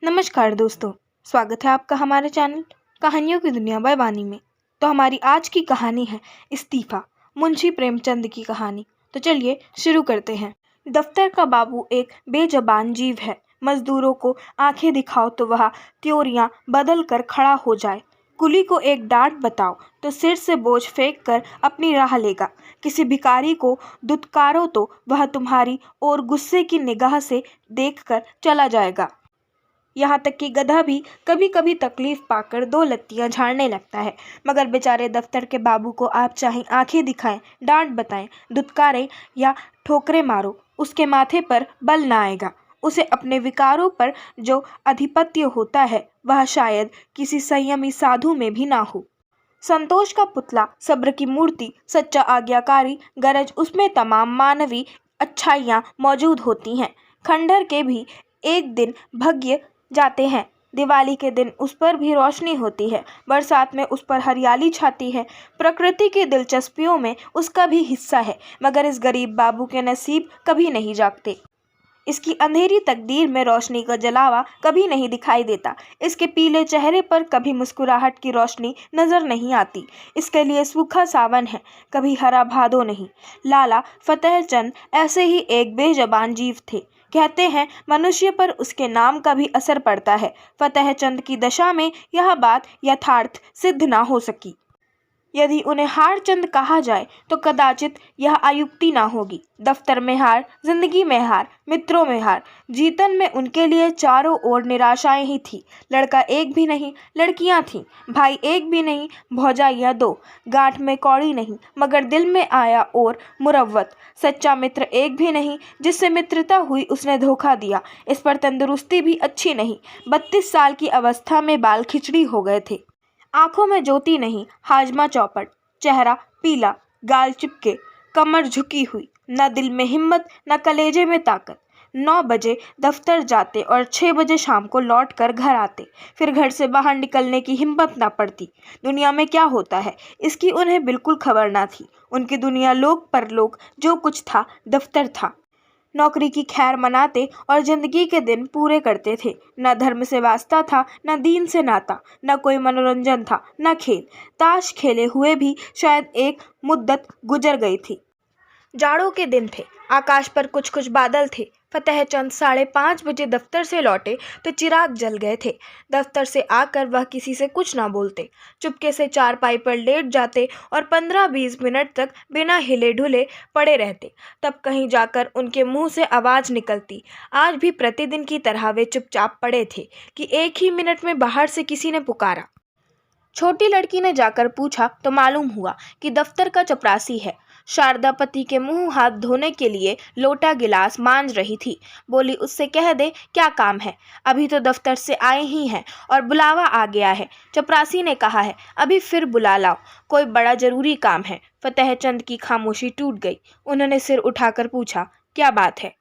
नमस्कार दोस्तों, स्वागत है आपका हमारे चैनल कहानियों की दुनिया बाय वानी में। तो हमारी आज की कहानी है इस्तीफा, मुंशी प्रेमचंद की कहानी। तो चलिए शुरू करते हैं। दफ्तर का बाबू एक बेजबान जीव है। मजदूरों को आंखें दिखाओ तो वह त्योरियां बदल कर खड़ा हो जाए। कुली को एक डांट बताओ तो सिर से बोझ फेंक कर अपनी राह लेगा। किसी भिखारी को दुत्कारो तो वह तुम्हारी ओर गुस्से की निगाह से देखकर चला जाएगा। यहाँ तक कि गधा भी कभी कभी तकलीफ पाकर दो लत्तियां झाड़ने लगता है। मगर बेचारे दफ्तर के बाबू को आप चाहे आंखें दिखाएं, डांट बताएं, दुत्कारें या ठोकरें मारो, उसके माथे पर बल ना आएगा। उसे अपने विकारों पर जो आधिपत्य होता है वह शायद किसी संयमी साधु में भी ना हो। संतोष का पुतला, सब्र की मूर्ति, सच्चा आज्ञाकारी, गरज उसमें तमाम मानवी अच्छाइयाँ मौजूद होती हैं। खंडहर के भी एक दिन भग्य जाते हैं। दिवाली के दिन उस पर भी रोशनी होती है। बरसात में उस पर हरियाली छाती है। प्रकृति की दिलचस्पियों में उसका भी हिस्सा है। मगर इस गरीब बाबू के नसीब कभी नहीं जागते। इसकी अंधेरी तकदीर में रोशनी का जलावा कभी नहीं दिखाई देता। इसके पीले चेहरे पर कभी मुस्कुराहट की रोशनी नजर नहीं आती। इसके लिए सूखा सावन है, कभी हरा भादो नहीं। लाला फतेहचंद ऐसे ही एक बेजबान जीव थे। कहते हैं मनुष्य पर उसके नाम का भी असर पड़ता है। फतेहचंद की दशा में यह बात यथार्थ सिद्ध ना हो सकी। यदि उन्हें हारचंद कहा जाए तो कदाचित यह अयुक्ति ना होगी। दफ्तर में हार, जिंदगी में हार, मित्रों में हार, जीतन में उनके लिए चारों ओर निराशाएं ही थी। लड़का एक भी नहीं, लड़कियां थीं। भाई एक भी नहीं, भौजाइयां दो। गांठ में कौड़ी नहीं, मगर दिल में आया और मुरव्वत। सच्चा मित्र एक भी नहीं, जिससे मित्रता हुई उसने धोखा दिया। इस पर तंदुरुस्ती भी अच्छी नहीं। 32 साल की अवस्था में बाल खिचड़ी हो गए थे। आंखों में ज्योति नहीं, हाजमा चौपट, चेहरा पीला, गाल चिपके, कमर झुकी हुई, न दिल में हिम्मत न कलेजे में ताकत। 9 बजे दफ्तर जाते और 6 बजे शाम को लौट कर घर आते। फिर घर से बाहर निकलने की हिम्मत ना पड़ती। दुनिया में क्या होता है इसकी उन्हें बिल्कुल खबर ना थी। उनकी दुनिया लोक परलोक जो कुछ था दफ्तर था। नौकरी की खैर मनाते और जिंदगी के दिन पूरे करते थे। न धर्म से वास्ता था, न दीन से नाता, न कोई मनोरंजन था, न खेल। ताश खेले हुए भी शायद एक मुद्दत गुजर गई थी। जाड़ों के दिन थे। आकाश पर कुछ कुछ बादल थे। फतेहचंद 5:30 बजे दफ्तर से लौटे तो चिराग जल गए थे। दफ्तर से आकर वह किसी से कुछ ना बोलते। चुपके से चारपाई पर लेट जाते और 15-20 मिनट तक बिना हिले ढुले पड़े रहते। तब कहीं जाकर उनके मुंह से आवाज़ निकलती। आज भी प्रतिदिन की तरह वे चुपचाप पड़े थे कि एक ही मिनट में बाहर से किसी ने पुकारा। छोटी लड़की ने जाकर पूछा तो मालूम हुआ कि दफ्तर का चपरासी है। शारदा पति के मुंह हाथ धोने के लिए लोटा गिलास मांज रही थी। बोली, उससे कह दे क्या काम है, अभी तो दफ्तर से आए ही हैं और बुलावा आ गया है। चपरासी ने कहा है अभी फिर बुला लाओ, कोई बड़ा जरूरी काम है। फतेहचंद की खामोशी टूट गई। उन्होंने सिर उठाकर पूछा, क्या बात है?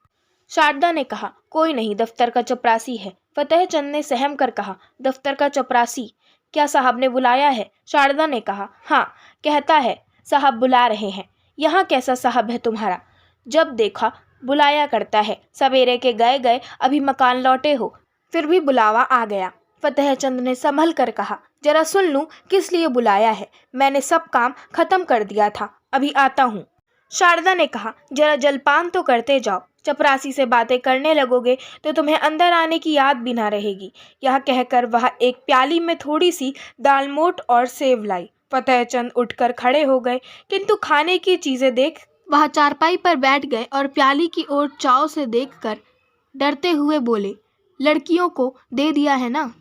शारदा ने कहा, कोई नहीं, दफ्तर का चपरासी है। फतेहचंद ने सहम कर कहा, दफ्तर का चपरासी? क्या साहब ने बुलाया है? शारदा ने कहा, हाँ, कहता है साहब बुला रहे हैं। यहाँ कैसा साहब है तुम्हारा? जब देखा बुलाया करता है। सवेरे के गए गए अभी मकान लौटे हो, फिर भी बुलावा आ गया। फतेहचंद ने संभल कर कहा, जरा सुन लूं किस लिए बुलाया है। मैंने सब काम खत्म कर दिया था, अभी आता हूँ। शारदा ने कहा, जरा जलपान तो करते जाओ। चपरासी से बातें करने लगोगे तो तुम्हें अंदर आने की याद भी ना रहेगी। यह कहकर वह एक प्याली में थोड़ी सी दालमोट और सेव लाई। फतेहचंद उठकर खड़े हो गए, किंतु खाने की चीजें देख वह चारपाई पर बैठ गए और प्याली की ओर चाव से देखकर डरते हुए बोले, लड़कियों को दे दिया है ना?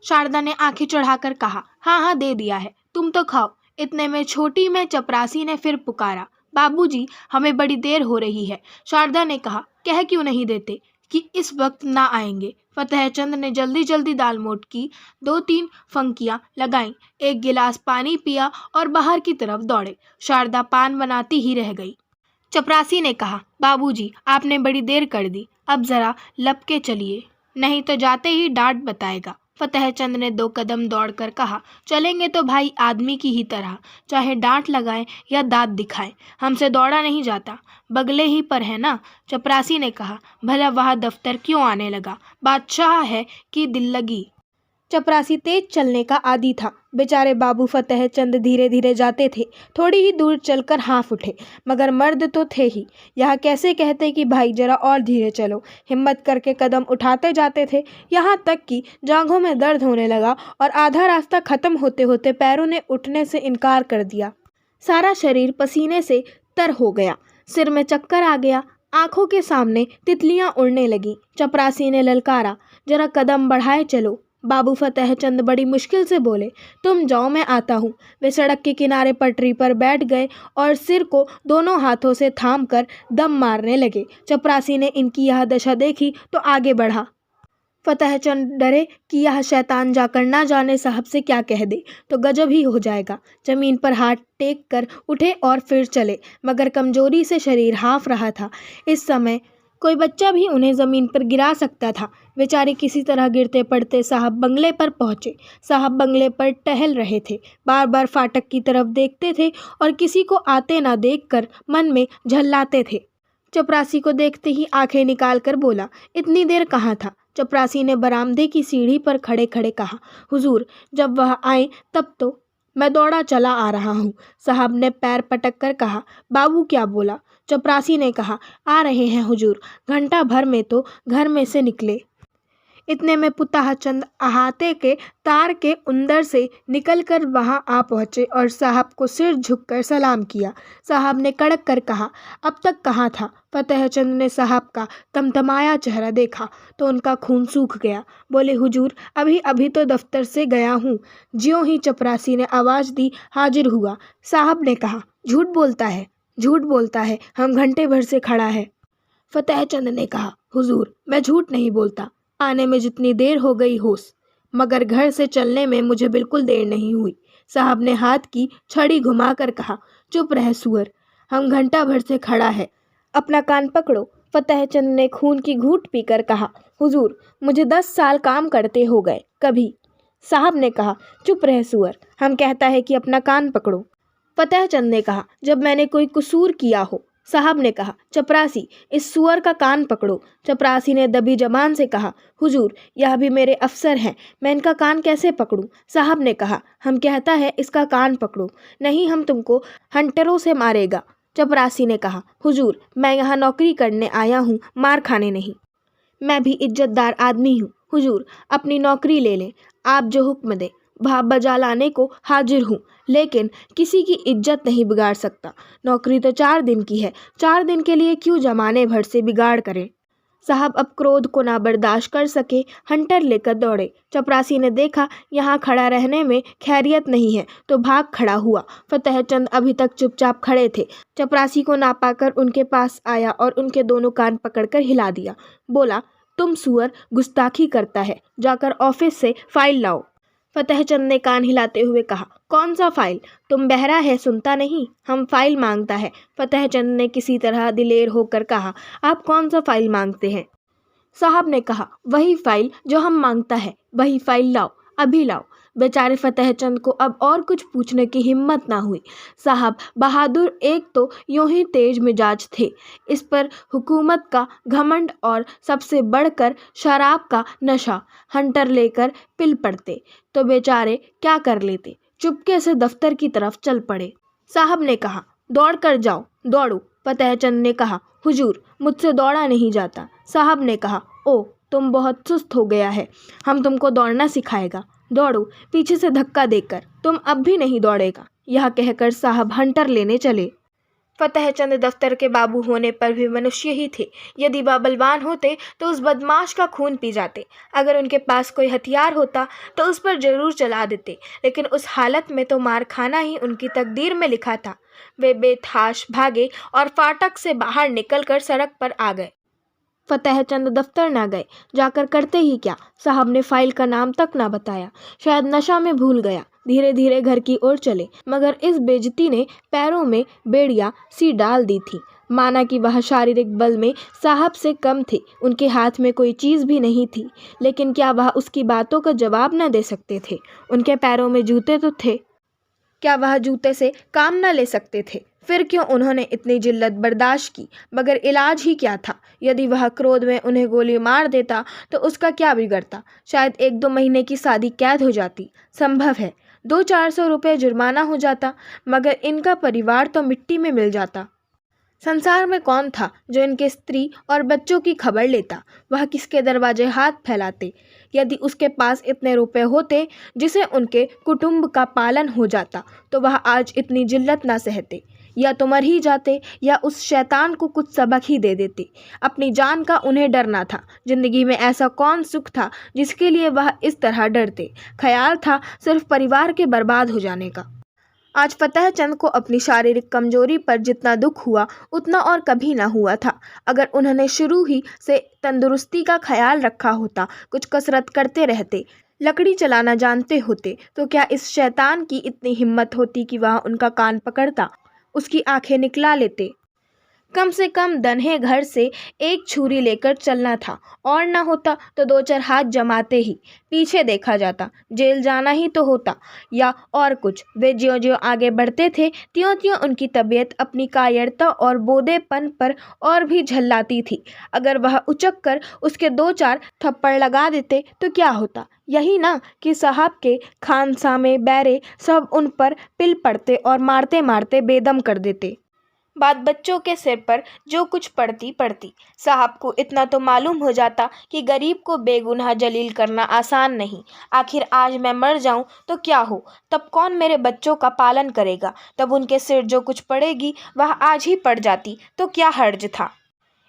शारदा ने आंखें चढ़ाकर कहा, हाँ हाँ दे दिया है, तुम तो खाओ। इतने में छोटी में चपरासी ने फिर पुकारा, बाबूजी हमें बड़ी देर हो रही है। शारदा ने कहा, कह क्यों नहीं देते कि इस वक्त ना आएंगे। फतेहचंद ने जल्दी जल्दी दालमोट की 2-3 फंकियां लगाईं, एक गिलास पानी पिया और बाहर की तरफ दौड़े। शारदा पान बनाती ही रह गई। चपरासी ने कहा, बाबूजी आपने बड़ी देर कर दी, अब जरा लपके चलिए, नहीं तो जाते ही डांट बताएगा। फतेहचंद ने 2 कदम दौड़कर कहा, चलेंगे तो भाई आदमी की ही तरह, चाहे डांट लगाए या दांत दिखाए, हमसे दौड़ा नहीं जाता। बगले ही पर है ना, चपरासी ने कहा। भला वह दफ्तर क्यों आने लगा, बादशाह है कि दिल लगी। चपरासी तेज चलने का आदी था। बेचारे बाबू फतेहचंद धीरे धीरे जाते थे। थोड़ी ही दूर चलकर हाँफ उठे, मगर मर्द तो थे ही, यह कैसे कहते कि भाई जरा और धीरे चलो। हिम्मत करके कदम उठाते जाते थे, यहाँ तक कि जांघों में दर्द होने लगा और आधा रास्ता खत्म होते होते पैरों ने उठने से इनकार कर दिया। सारा शरीर पसीने से तर हो गया, सिर में चक्कर आ गया, आंखों के सामने तितलियां उड़ने लगीं। चपरासी ने ललकारा, जरा कदम बढ़ाए चलो। बाबू फतेहचंद बड़ी मुश्किल से बोले, तुम जाओ मैं आता हूँ। वे सड़क के किनारे पटरी पर बैठ गए और सिर को दोनों हाथों से थाम कर दम मारने लगे। चपरासी ने इनकी यह दशा देखी तो आगे बढ़ा। फतेहचंद डरे कि यह शैतान जाकर ना जाने साहब से क्या कह दे तो गजब ही हो जाएगा। जमीन पर हाथ टेक कर उठे और फिर चले, मगर कमजोरी से शरीर हाँफ रहा था। इस समय कोई बच्चा भी उन्हें ज़मीन पर गिरा सकता था। बेचारे किसी तरह गिरते पड़ते साहब बंगले पर पहुँचे। साहब बंगले पर टहल रहे थे, बार बार फाटक की तरफ देखते थे और किसी को आते ना देखकर मन में झल्लाते थे। चपरासी को देखते ही आंखें निकाल कर बोला, इतनी देर कहाँ था? चपरासी ने बरामदे की सीढ़ी पर खड़े खड़े कहा, हुजूर जब वह आए तब तो मैं दौड़ा चला आ रहा हूँ। साहब ने पैर पटक कर कहा, बाबू क्या बोला? चपरासी ने कहा, आ रहे हैं हुजूर, घंटा भर में तो घर में से निकले। इतने में पुताहचंद अहाते के तार के अंदर से निकलकर वहां आ पहुंचे और साहब को सिर झुककर सलाम किया। साहब ने कड़क कर कहा, अब तक कहाँ था? फतेहचंद ने साहब का तमतमाया चेहरा देखा तो उनका खून सूख गया। बोले, हुजूर अभी अभी तो दफ्तर से गया हूँ। ज्यों ही चपरासी ने आवाज़ दी, हाजिर हुआ। साहब ने कहा, झूठ बोलता है, झूठ बोलता है, हम घंटे भर से खड़ा है। फतेहचंद ने कहा, हुजूर मैं झूठ नहीं बोलता, आने में जितनी देर हो गई होश, मगर घर से चलने में मुझे बिल्कुल देर नहीं हुई। साहब ने हाथ की छड़ी घुमाकर कहा, चुप रह सुअर, हम घंटा भर से खड़ा है, अपना कान पकड़ो। फतेहचंद ने खून की घूंट पीकर कहा, हुजूर मुझे 10 साल काम करते हो गए कभी। साहब ने कहा, चुप रह सुअर, हम कहता है कि अपना कान पकड़ो। फतेहचंद ने कहा, जब मैंने कोई कसूर किया हो। साहब ने कहा, चपरासी इस सुअर का कान पकड़ो। चपरासी ने दबी जबान से कहा, हुजूर यह भी मेरे अफसर हैं, मैं इनका कान कैसे पकड़ूं? साहब ने कहा, हम कहता है इसका कान पकड़ो, नहीं हम तुमको हंटरों से मारेगा। चपरासी ने कहा, हुजूर मैं यहाँ नौकरी करने आया हूँ, मार खाने नहीं। मैं भी इज्जतदार आदमी हूँ, हुजूर अपनी नौकरी ले लें, आप जो हुक्म दे, बजा लाने को हाजिर हूँ, लेकिन किसी की इज्जत नहीं बिगाड़ सकता। नौकरी तो 4 दिन की है, 4 दिन के लिए क्यों जमाने भर से बिगाड़ करें। साहब अब क्रोध को ना बर्दाश्त कर सके, हंटर लेकर दौड़े। चपरासी ने देखा यहाँ खड़ा रहने में खैरियत नहीं है तो भाग खड़ा हुआ। फतेहचंद अभी तक चुपचाप खड़े थे। चपरासी को ना पाकर उनके पास आया और उनके दोनों कान पकड़कर हिला दिया। बोला, तुम सुअर गुस्ताखी करता है, जाकर ऑफिस से फाइल लाओ। फतेहचंद ने कान हिलाते हुए कहा, कौन सा फाइल? तुम बहरा है, सुनता नहीं? हम फाइल मांगता है। फतेहचंद ने किसी तरह दिलेर होकर कहा, आप कौन सा फाइल मांगते हैं? साहब ने कहा, वही फाइल जो हम मांगता है, वही फाइल लाओ, अभी लाओ। बेचारे फतेहचंद को अब और कुछ पूछने की हिम्मत ना हुई। साहब बहादुर एक तो यूं ही तेज मिजाज थे, इस पर हुकूमत का घमंड और सबसे बढ़कर शराब का नशा। हंटर लेकर पिल पड़ते तो बेचारे क्या कर लेते, चुपके से दफ्तर की तरफ चल पड़े। साहब ने कहा, दौड़ कर जाओ। दौड़ो। फतेहचंद ने कहा, हुजूर मुझसे दौड़ा नहीं जाता। साहब ने कहा, ओ तुम बहुत सुस्त हो गया है, हम तुमको दौड़ना सिखाएगा, दौड़ो। पीछे से धक्का देकर, तुम अब भी नहीं दौड़ेगा। यह कहकर साहब हंटर लेने चले। फतेहचंद दफ्तर के बाबू होने पर भी मनुष्य ही थे। यदि वह बलवान होते तो उस बदमाश का खून पी जाते, अगर उनके पास कोई हथियार होता तो उस पर जरूर चला देते, लेकिन उस हालत में तो मार खाना ही उनकी तकदीर में लिखा था। वे बेतहाश भागे और फाटक से बाहर निकलकर सड़क पर आ गए। फतेहचंद दफ्तर ना गए, जाकर करते ही क्या, साहब ने फाइल का नाम तक ना बताया, शायद नशा में भूल गया। धीरे धीरे घर की ओर चले, मगर इस बेइज्जती ने पैरों में बेड़ियां सी डाल दी थी। माना कि वह शारीरिक बल में साहब से कम थे। उनके हाथ में कोई चीज़ भी नहीं थी, लेकिन क्या वह उसकी बातों का जवाब न दे सकते थे? उनके पैरों में जूते तो थे, क्या वह जूते से काम न ले सकते थे? फिर क्यों उन्होंने इतनी जिल्लत बर्दाश्त की? मगर इलाज ही क्या था? यदि वह क्रोध में उन्हें गोली मार देता तो उसका क्या बिगड़ता? शायद 1-2 महीने की सादी कैद हो जाती, संभव है 200-400 रुपये जुर्माना हो जाता, मगर इनका परिवार तो मिट्टी में मिल जाता। संसार में कौन था जो इनके स्त्री और बच्चों की खबर लेता? वह किसके दरवाजे हाथ फैलाते? यदि उसके पास इतने रुपए होते जिसे उनके कुटुंब का पालन हो जाता, तो वह आज इतनी जिल्लत ना सहते। या तो मर ही जाते या उस शैतान को कुछ सबक ही दे देते। अपनी जान का उन्हें डर ना था। जिंदगी में ऐसा कौन सुख था जिसके लिए वह इस तरह डरते? ख्याल था सिर्फ परिवार के बर्बाद हो जाने का। आज फतेह चंद को अपनी शारीरिक कमजोरी पर जितना दुख हुआ उतना और कभी ना हुआ था। अगर उन्होंने शुरू ही से तंदुरुस्ती का ख्याल रखा होता, कुछ कसरत करते रहते, लकड़ी चलाना जानते होते, तो क्या इस शैतान की इतनी हिम्मत होती कि वह उनका कान पकड़ता, उसकी आंखें निकला लेते? कम से कम दन्हे घर से एक छुरी लेकर चलना था, और न होता तो 2-4 हाथ जमाते ही पीछे देखा जाता। जेल जाना ही तो होता, या और कुछ। वे ज्यों ज्यों आगे बढ़ते थे त्यों त्यों उनकी तबीयत अपनी कायरता और बोधेपन पर और भी झल्लाती थी। अगर वह उचक कर उसके 2-4 थप्पड़ लगा देते तो क्या होता? यही ना कि साहब के खानसामे बैरे सब उन पर पिल पड़ते और मारते मारते बेदम कर देते। बात बच्चों के सिर पर जो कुछ पड़ती पड़ती। साहब को इतना तो मालूम हो जाता कि गरीब को बेगुनाह जलील करना आसान नहीं। आखिर आज मैं मर जाऊं तो क्या हो? तब कौन मेरे बच्चों का पालन करेगा? तब उनके सिर जो कुछ पड़ेगी वह आज ही पड़ जाती तो क्या हर्ज था?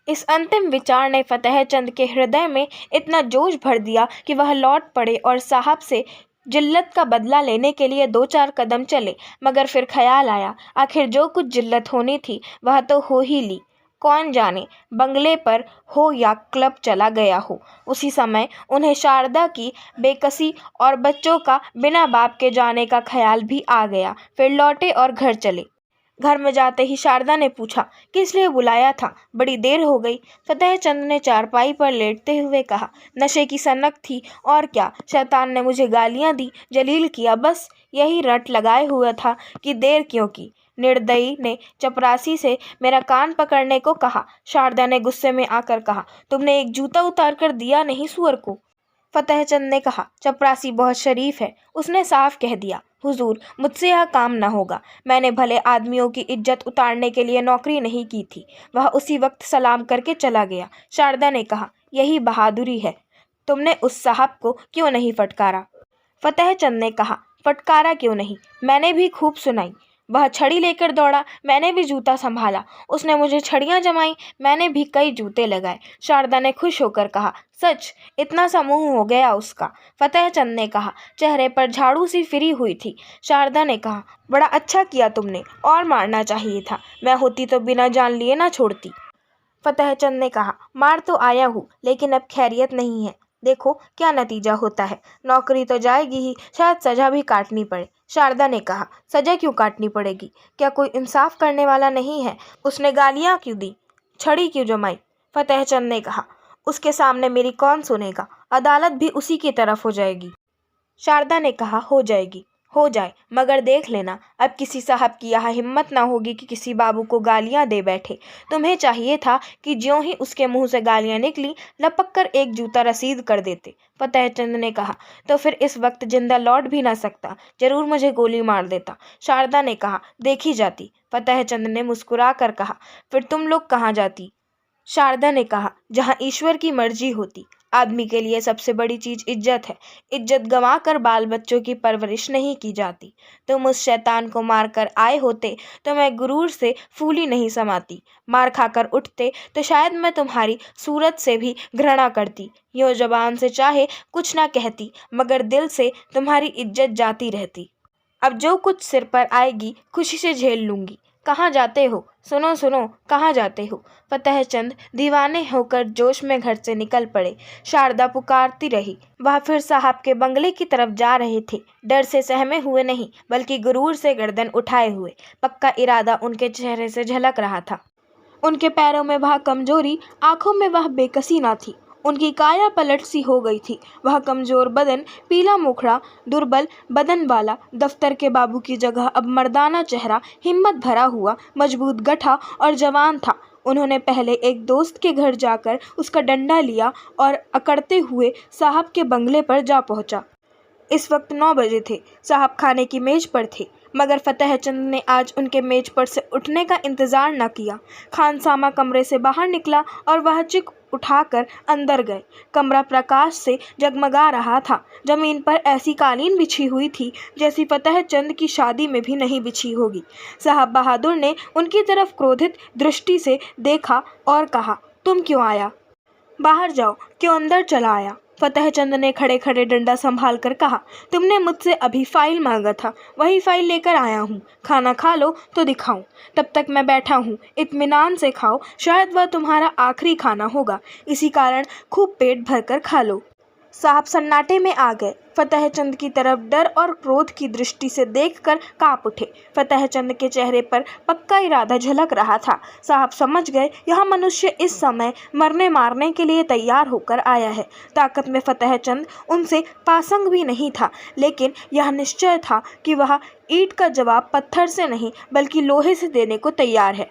इस अंतिम विचार ने फतेह चंद के हृदय में इतना जोश भर दिया कि वह लौट पड़े और साहब से जिल्लत का बदला लेने के लिए 2-4 कदम चले। मगर फिर ख्याल आया, आखिर जो कुछ जिल्लत होनी थी वह तो हो ही ली। कौन जाने बंगले पर हो या क्लब चला गया हो। उसी समय उन्हें शारदा की बेकसी और बच्चों का बिना बाप के जाने का ख्याल भी आ गया। फिर लौटे और घर चले। घर में जाते ही शारदा ने पूछा, किस लिए बुलाया था? बड़ी देर हो गई। फतेह चंद ने चारपाई पर लेटते हुए कहा, नशे की सनक थी और क्या। शैतान ने मुझे गालियां दी, जलील किया, बस यही रट लगाए हुआ था कि देर क्यों की। निर्दयी ने चपरासी से मेरा कान पकड़ने को कहा। शारदा ने गुस्से में आकर कहा, तुमने एक जूता उतार कर दिया नहीं सुअर को? फतेह चंद ने कहा, चपरासी बहुत शरीफ है, उसने साफ कह दिया, हुजूर मुझसे यह काम न होगा। मैंने भले आदमियों की इज्जत उतारने के लिए नौकरी नहीं की थी। वह उसी वक्त सलाम करके चला गया। शारदा ने कहा, यही बहादुरी है, तुमने उस साहब को क्यों नहीं फटकारा? फतेह चंद ने कहा, फटकारा क्यों नहीं, मैंने भी खूब सुनाई। वह छड़ी लेकर दौड़ा, मैंने भी जूता संभाला। उसने मुझे छड़ियां जमाई, मैंने भी कई जूते लगाए। शारदा ने खुश होकर कहा, सच? इतना सा मुंह हो गया उसका? फतेह चंद ने कहा, चेहरे पर झाड़ू सी फिरी हुई थी। शारदा ने कहा, बड़ा अच्छा किया तुमने, और मारना चाहिए था। मैं होती तो बिना जान लिए ना छोड़ती। फतेह चंद ने कहा, मार तो आया हूँ, लेकिन अब खैरियत नहीं है। देखो क्या नतीजा होता है। नौकरी तो जाएगी ही, शायद सजा भी काटनी पड़े। शारदा ने कहा, सजा क्यों काटनी पड़ेगी? क्या कोई इंसाफ करने वाला नहीं है? उसने गालियां क्यों दी, छड़ी क्यों जमाई? फतेह चंद ने कहा, उसके सामने मेरी कौन सुनेगा? अदालत भी उसी की तरफ हो जाएगी। शारदा ने कहा, हो जाएगी, हो जाए, मगर देख लेना अब किसी साहब की यह हिम्मत ना होगी कि किसी बाबू को गालियां दे बैठे। तुम्हें चाहिए था कि ज्यों ही उसके मुंह से गालियां निकली लपक कर एक जूता रसीद कर देते। फतेह चंद ने कहा, तो फिर इस वक्त जिंदा लौट भी ना सकता, जरूर मुझे गोली मार देता। शारदा ने कहा, देखी जाती। फतेह चंद ने मुस्कुरा कर कहा, फिर तुम लोग कहाँ जाती? शारदा ने कहा, जहाँ ईश्वर की मर्जी होती। आदमी के लिए सबसे बड़ी चीज इज्जत है। इज्जत गंवा कर बाल बच्चों की परवरिश नहीं की जाती। तुम उस शैतान को मार कर आए होते तो मैं गुरूर से फूली नहीं समाती। मार खाकर उठते तो शायद मैं तुम्हारी सूरत से भी घृणा करती। यूँ जबान से चाहे कुछ ना कहती, मगर दिल से तुम्हारी इज्जत जाती रहती। अब जो कुछ सिर पर आएगी खुशी से झेल लूंगी। कहाँ जाते हो? सुनो सुनो, कहाँ जाते हो? फतेह चंद दीवाने होकर जोश में घर से निकल पड़े। शारदा पुकारती रही। वह फिर साहब के बंगले की तरफ जा रहे थे, डर से सहमे हुए नहीं, बल्कि गुरूर से गर्दन उठाए हुए। पक्का इरादा उनके चेहरे से झलक रहा था। उनके पैरों में वह कमजोरी, आंखों में वह बेकसी न थी। उनकी काया पलट सी हो गई थी। वह कमजोर बदन, पीला मुखड़ा, दुर्बल बदन वाला दफ्तर के बाबू की जगह अब मर्दाना चेहरा, हिम्मत भरा हुआ, मजबूत गठा और जवान था। उन्होंने पहले एक दोस्त के घर जाकर उसका डंडा लिया और अकड़ते हुए साहब के बंगले पर जा पहुंचा। इस वक्त 9 बजे थे। साहब खाने की मेज पर थे, मगर फतेहचंद ने आज उनके मेज पर से उठने का इंतजार न किया। खानसामा कमरे से बाहर निकला और वह चिक उठाकर अंदर गए। कमरा प्रकाश से जगमगा रहा था। जमीन पर ऐसी कालीन बिछी हुई थी जैसी फतेहचंद की शादी में भी नहीं बिछी होगी। साहब बहादुर ने उनकी तरफ क्रोधित दृष्टि से देखा और कहा, तुम क्यों आया? बाहर जाओ, क्यों अंदर चला आया? फतेहचंद ने खड़े खड़े डंडा संभाल कर कहा, तुमने मुझसे अभी फाइल मांगा था, वही फाइल लेकर आया हूँ। खाना खा लो तो दिखाऊं। तब तक मैं बैठा हूँ, इत्मीनान से खाओ, शायद वह तुम्हारा आखिरी खाना होगा, इसी कारण खूब पेट भरकर खा लो। साहब सन्नाटे में आ गए। फतेहचंद की तरफ डर और क्रोध की दृष्टि से देखकर कांप उठे। फतेहचंद के चेहरे पर पक्का इरादा झलक रहा था। साहब समझ गए, यह मनुष्य इस समय मरने मारने के लिए तैयार होकर आया है। ताकत में फतेहचंद उनसे पासंग भी नहीं था, लेकिन यह निश्चय था कि वह ईंट का जवाब पत्थर से नहीं बल्कि लोहे से देने को तैयार है।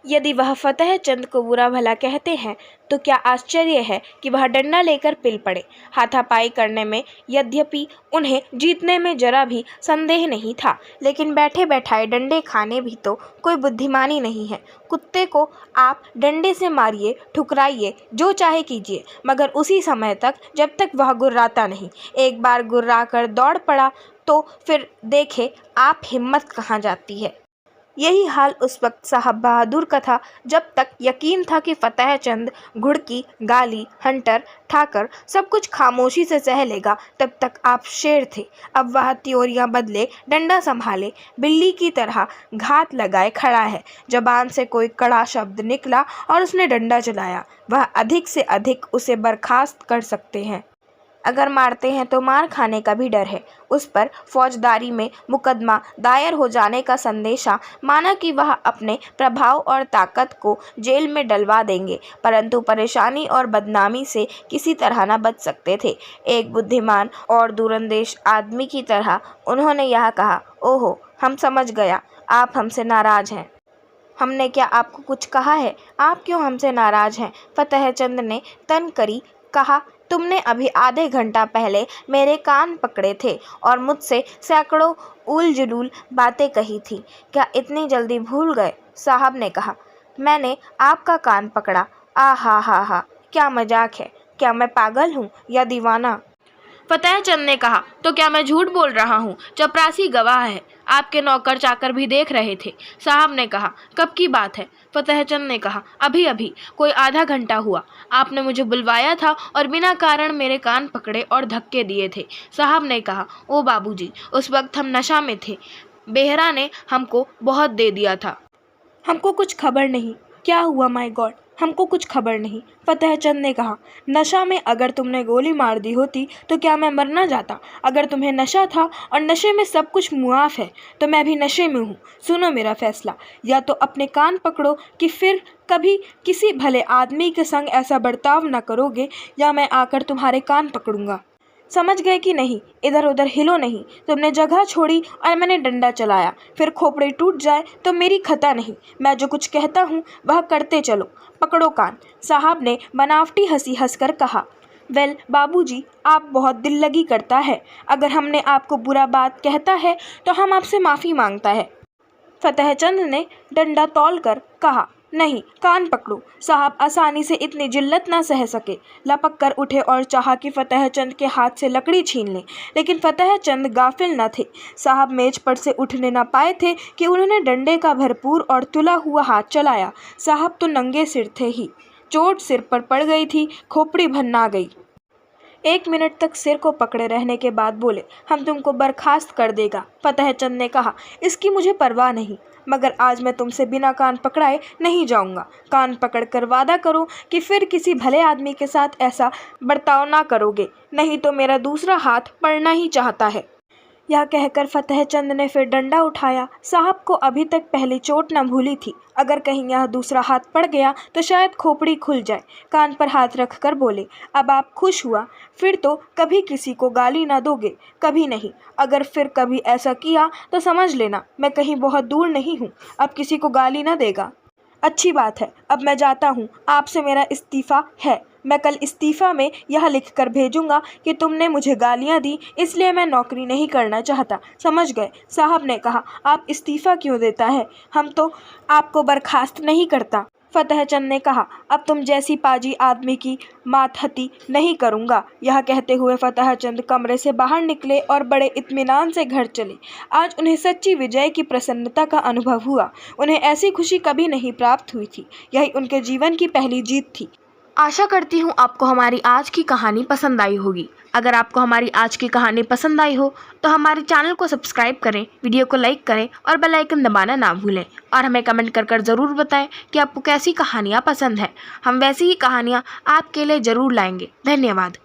यदि वह फतेहचंद को बुरा भला कहते हैं तो क्या आश्चर्य है कि वह डंडा लेकर पिल पड़े। हाथापाई करने में यद्यपि उन्हें जीतने में जरा भी संदेह नहीं था, लेकिन बैठे बैठाए डंडे खाने भी तो कोई बुद्धिमानी नहीं है। कुत्ते को आप डंडे से मारिए, ठुकराइए, जो चाहे कीजिए, मगर उसी समय तक जब तक वह गुर्राता नहीं। एक बार गुर्रा कर दौड़ पड़ा तो फिर देखे आप हिम्मत कहाँ जाती है। यही हाल उस वक्त साहब बहादुर का था। जब तक यकीन था कि फतेहचंद घुड़की, गाली, हंटर, ठाकर सब कुछ खामोशी से सह लेगा, तब तक आप शेर थे। अब वह त्योरियां बदले, डंडा संभाले, बिल्ली की तरह घात लगाए खड़ा है। जबान से कोई कड़ा शब्द निकला और उसने डंडा चलाया। वह अधिक से अधिक उसे बर्खास्त कर सकते हैं। अगर मारते हैं तो मार खाने का भी डर है। उस पर फौजदारी में मुकदमा दायर हो जाने का संदेशा माना कि वह अपने प्रभाव और ताकत को जेल में डलवा देंगे, परंतु परेशानी और बदनामी से किसी तरह न बच सकते थे। एक बुद्धिमान और दूरंदेश आदमी की तरह उन्होंने यह कहा, ओहो, हम समझ गया, आप हमसे नाराज हैं। हमने क्या आपको कुछ कहा है? आप क्यों हमसे नाराज हैं? फतेहचंद ने तन करी कहा, तुमने अभी आधे घंटा पहले मेरे कान पकड़े थे और मुझसे सैकड़ों उल-जुलूल बातें कही थी। क्या इतनी जल्दी भूल गए? साहब ने कहा, मैंने आपका कान पकड़ा? आहा हा हा, क्या मजाक है? क्या मैं पागल हूँ या दीवाना? फतेहचंद ने कहा, तो क्या मैं झूठ बोल रहा हूँ? चपरासी गवाह है, आपके नौकर चाकर भी देख रहे थे। साहब ने कहा, कब की बात है? फतेहचंद ने कहा, अभी अभी, कोई आधा घंटा हुआ। आपने मुझे बुलवाया था और बिना कारण मेरे कान पकड़े और धक्के दिए थे। साहब ने कहा, ओ बाबूजी, उस वक्त हम नशा में थे, बेहरा ने हमको बहुत दे दिया था। हमको कुछ खबर नहीं, क्या हुआ माय गॉड, हमको कुछ खबर नहीं। फतेहचंद ने कहा, नशा में अगर तुमने गोली मार दी होती तो क्या मैं मर न जाता? अगर तुम्हें नशा था और नशे में सब कुछ मुआफ है तो मैं भी नशे में हूँ। सुनो मेरा फैसला, या तो अपने कान पकड़ो कि फिर कभी किसी भले आदमी के संग ऐसा बर्ताव न करोगे, या मैं आकर तुम्हारे कान पकड़ूंगा। समझ गए कि नहीं? इधर उधर हिलो नहीं। तुमने जगह छोड़ी और मैंने डंडा चलाया, फिर खोपड़ी टूट जाए तो मेरी खता नहीं। मैं जो कुछ कहता हूँ वह करते चलो। पकड़ो कान। साहब ने बनावटी हंसी हंसकर कहा, वेल बाबूजी, आप बहुत दिल लगी करता है। अगर हमने आपको बुरा बात कहता है तो हम आपसे माफ़ी मांगता है। फतेहचंद ने डंडा तौलकर कहा, नहीं, कान पकड़ो। साहब आसानी से इतनी जिल्लत न सह सके, लपक कर उठे और चाहा कि फतेहचंद के हाथ से लकड़ी छीन लें, लेकिन फतेहचंद गाफिल न थे। साहब मेज पर से उठने न पाए थे कि उन्होंने डंडे का भरपूर और तुला हुआ हाथ चलाया। साहब तो नंगे सिर थे ही, चोट सिर पर पड़ गई थी, खोपड़ी भन्ना गई। 1 मिनट तक सिर को पकड़े रहने के बाद बोले, हम तुमको बर्खास्त कर देगा। फतेहचंद ने कहा, इसकी मुझे परवाह नहीं, मगर आज मैं तुमसे बिना कान पकड़ाए नहीं जाऊंगा। कान पकड़कर वादा करो कि फिर किसी भले आदमी के साथ ऐसा बर्ताव ना करोगे, नहीं तो मेरा दूसरा हाथ पड़ना ही चाहता है। यह कहकर फतेहचंद ने फिर डंडा उठाया। साहब को अभी तक पहली चोट न भूली थी। अगर कहीं यह दूसरा हाथ पड़ गया तो शायद खोपड़ी खुल जाए। कान पर हाथ रखकर बोले, अब आप खुश हुआ? फिर तो कभी किसी को गाली न दोगे? कभी नहीं। अगर फिर कभी ऐसा किया तो समझ लेना मैं कहीं बहुत दूर नहीं हूँ, अब किसी को गाली न देगा। अच्छी बात है, अब मैं जाता हूँ, आपसे मेरा इस्तीफ़ा है। मैं कल इस्तीफ़ा में यह लिखकर भेजूंगा कि तुमने मुझे गालियाँ दी, इसलिए मैं नौकरी नहीं करना चाहता। समझ गए? साहब ने कहा, आप इस्तीफ़ा क्यों देता है? हम तो आपको बर्खास्त नहीं करता। फतेहचंद ने कहा, अब तुम जैसी पाजी आदमी की मातहती नहीं करूँगा। यह कहते हुए फतेहचंद कमरे से बाहर निकले और बड़े इत्मीनान से घर चले। आज उन्हें सच्ची विजय की प्रसन्नता का अनुभव हुआ। उन्हें ऐसी खुशी कभी नहीं प्राप्त हुई थी। यही उनके जीवन की पहली जीत थी। आशा करती हूँ आपको हमारी आज की कहानी पसंद आई होगी। अगर आपको हमारी आज की कहानी पसंद आई हो तो हमारे चैनल को सब्सक्राइब करें, वीडियो को लाइक करें और बेल आइकन दबाना ना भूलें। और हमें कमेंट कर ज़रूर बताएं कि आपको कैसी कहानियाँ पसंद हैं। हम वैसी ही कहानियाँ आपके लिए ज़रूर लाएंगे। धन्यवाद।